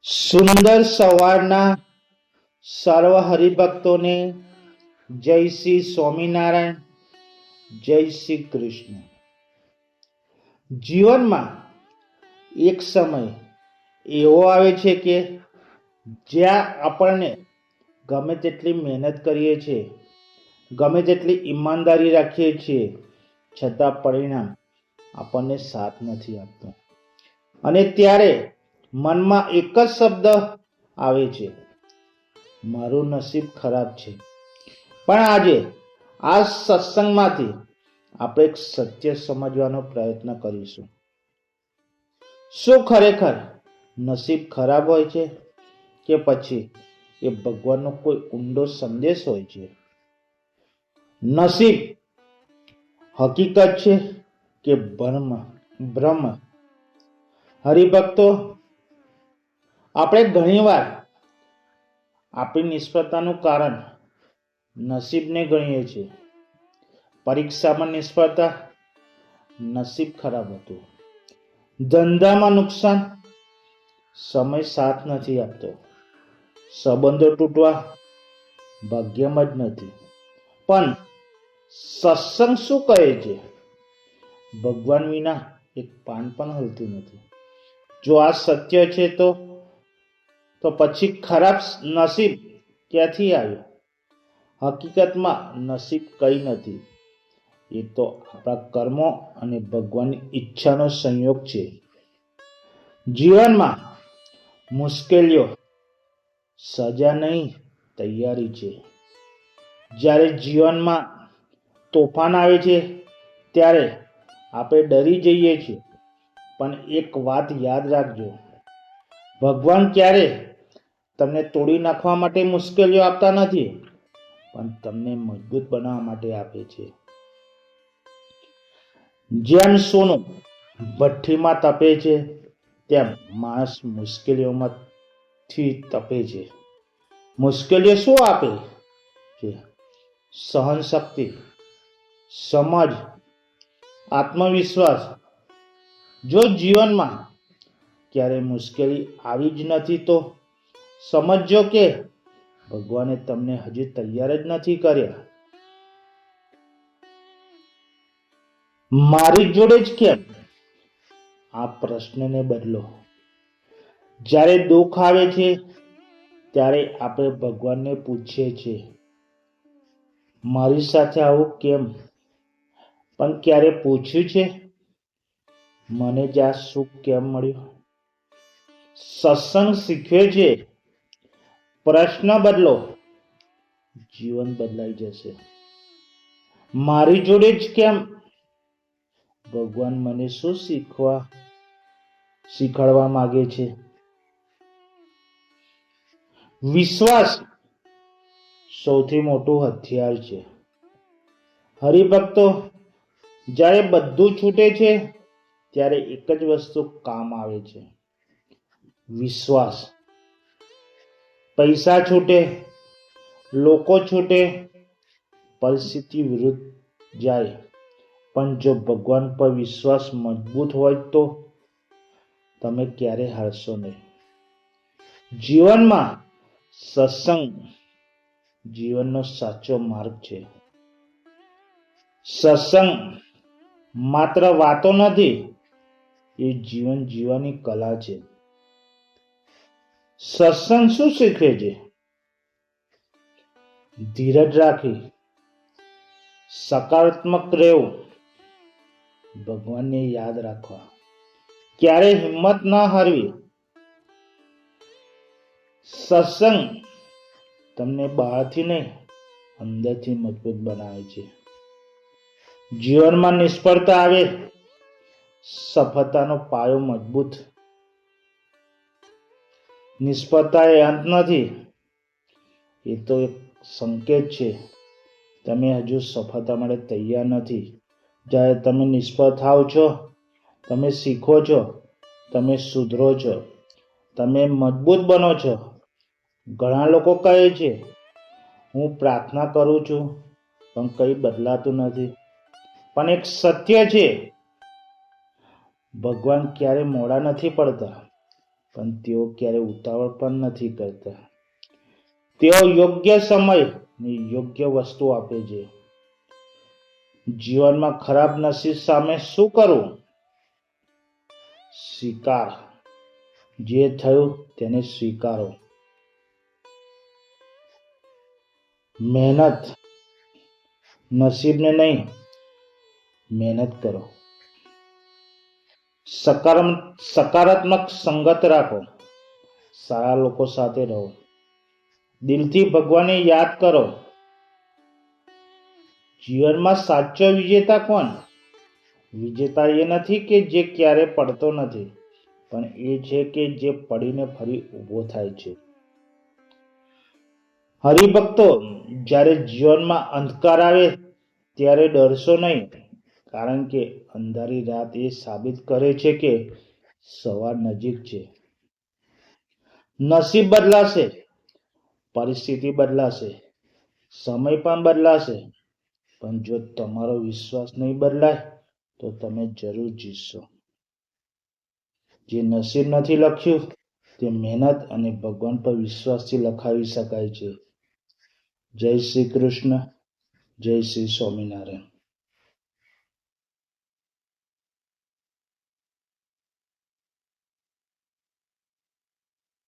સુંદર સવારના સર્વ હરિભક્તોને જય શ્રી સ્વામિનારાયણ, જય શ્રી કૃષ્ણ. જીવનમાં એક સમય એવો આવે છે કે જ્યાં આપણને ગમે તેટલી મહેનત કરીએ છીએ, ગમે તેટલી ઈમાનદારી રાખીએ છીએ, છતાં પરિણામ આપણને સાથ નથી આપતું. અને ત્યારે મનમાં એક જ શબ્દ આવે છે, મારું નસીબ ખરાબ છે. પણ આજે આ સત્સંગમાંથી આપણે એક સત્ય સમજવાનો પ્રયત્ન કરીશું. શું ખરેખર નસીબ ખરાબ હોય છે કે પછી એ ભગવાનનો કોઈ ઊંડો સંદેશ હોય છે? નસીબ હકીકત છે કે ભ્રમ? હરિભક્તો, આપણે ઘણીવાર આપણી નિષ્ફળતાનું કારણ નસીબને ગણીએ છીએ. પરીક્ષામાં નિષ્ફળતા, નસીબ ખરાબ હતું. ધંધામાં નુકસાન, સમય સાથ નથી આપતો. સંબંધો તૂટવા, ભાગ્યમાં જ નથી. પણ સત્સંગ શું કહે છે? ભગવાન વિના એક પાન પણ હલતું નથી. જો આ સત્ય છે તો પછી ખરાબ નસીબ ક્યાંથી આવ્યો? હકીકતમાં નસીબ કંઈ નથી, એ તો આપણા કર્મો અને ભગવાનની ઈચ્છાનો સંયોગ છે. જીવનમાં મુશ્કેલીઓ સજા નહીં, તૈયારી છે. જ્યારે જીવનમાં તોફાન આવે છે ત્યારે આપણે ડરી જઈએ છીએ, પણ એક વાત યાદ રાખજો, ભગવાન ક્યારે તમને તોડી નાખવા માટે મુશ્કેલીઓ આપતા નથી, પણ તમને મજબૂત બનાવવા માટે આપે છે. જેમ સોનું ભઠ્ઠીમાં તપે છે, તેમ માણસ મુશ્કેલીઓમાંથી તપે છે. મુશ્કેલીઓ શું આપે છે? સહન શક્તિ, સમજ, આત્મવિશ્વાસ. જો જીવનમાં ક્યારે મુશ્કેલી આવી જ નથી તો સમજજો કે ભગવાને તમને હજી તૈયાર જ નથી કર્યા. મારી જોડે જ કેમ? આ પ્રશ્નને બદલો. જ્યારે દુઃખ આવે છે ત્યારે આપણે ભગવાનને પૂછીએ છીએ, મારી સાથે આવું કેમ? પણ ક્યારે પૂછ્યું છે, મને જ આ સુખ કેમ મળ્યું? સત્સંગ શીખવે છે, પ્રશ્ન બદલો, જીવન બદલાઈ જશે. મારી જોડે જ કેમ? ભગવાન મને શું શીખવાડવા માંગે છે? વિશ્વાસ સૌથી મોટું હથિયાર છે. હરિભક્તો, જ્યારે બધું છૂટે છે ત્યારે એક જ વસ્તુ કામ આવે છે, વિશ્વાસ. પૈસા છૂટે, લોકો છૂટે, પરિસ્થિતિ વિરુદ્ધ જાય, પણ જો ભગવાન પર વિશ્વાસ મજબૂત હોય તો તમે ક્યારે હારશો નહીં. જીવનમાં સત્સંગ જીવનનો સાચો માર્ગ છે. સત્સંગ માત્ર વાતો નથી, એ જીવન જીવવાની કલા છે. સત્સંગ શું શીખવે છે? ધીરજ રાખી, સકારાત્મક રહેવું, ભગવાનને યાદ રાખવા, ક્યારે હિંમત ન હારવી. સત્સંગ તમને બહારથી નહીં, અંદરથી મજબૂત બનાવે છે. જીવનમાં નિષ્ફળતા આવે, સફળતાનો પાયો મજબૂત. નિષ્ફળતા એ અંત નથી, એ તો એક સંકેત છે તમે હજુ સફળતા માટે તૈયાર નથી. જ્યારે તમે નિષ્ફળ થાવ છો, તમે શીખો છો, તમે સુધરો છો, તમે મજબૂત બનો છો. ઘણા લોકો કહે છે, હું પ્રાર્થના કરું છું પણ કંઈ બદલાતું નથી. પણ એક સત્ય છે, ભગવાન ક્યારે મોડા નથી પડતા, પણ તેઓ ક્યારે ઉતાવળ પણ નથી કરતા. તેઓ યોગ્ય સમય ને યોગ્ય વસ્તુ આપે છે. જીવનમાં ખરાબ નસીબ સામે શું કરવું? સ્વીકાર. જે થયું તેને સ્વીકારો. મહેનત. નસીબને નહીં, મહેનત કરો. સકારાત્મક સંગત રાખો. સારા લોકો સાથે રહો. દિલથી ભગવાનને યાદ કરો. જીવનમાં સાચો વિજેતા કોણ? વિજેતા એ નથી કે જે ક્યારે પડતો નથી, પણ એ છે કે જે પડીને ફરી ઊભો થાય છે. હરિભક્તો, જ્યારે જીવનમાં અંધકાર આવે ત્યારે ડરશો નહીં, કારણ કે અંધારી રાત એ સાબિત કરે છે કે સવાર નજીક છે. નસીબ બદલાશે, પરિસ્થિતિ બદલાશે, સમય પણ બદલાશે, પણ જો તમારો વિશ્વાસ નહીં બદલાય તો તમે જરૂર જીતશો. જે નસીબ નથી લખ્યું તે મહેનત અને ભગવાન પર વિશ્વાસથી લખાવી શકાય છે. જય શ્રી કૃષ્ણ. જય શ્રી સ્વામિનારાયણ.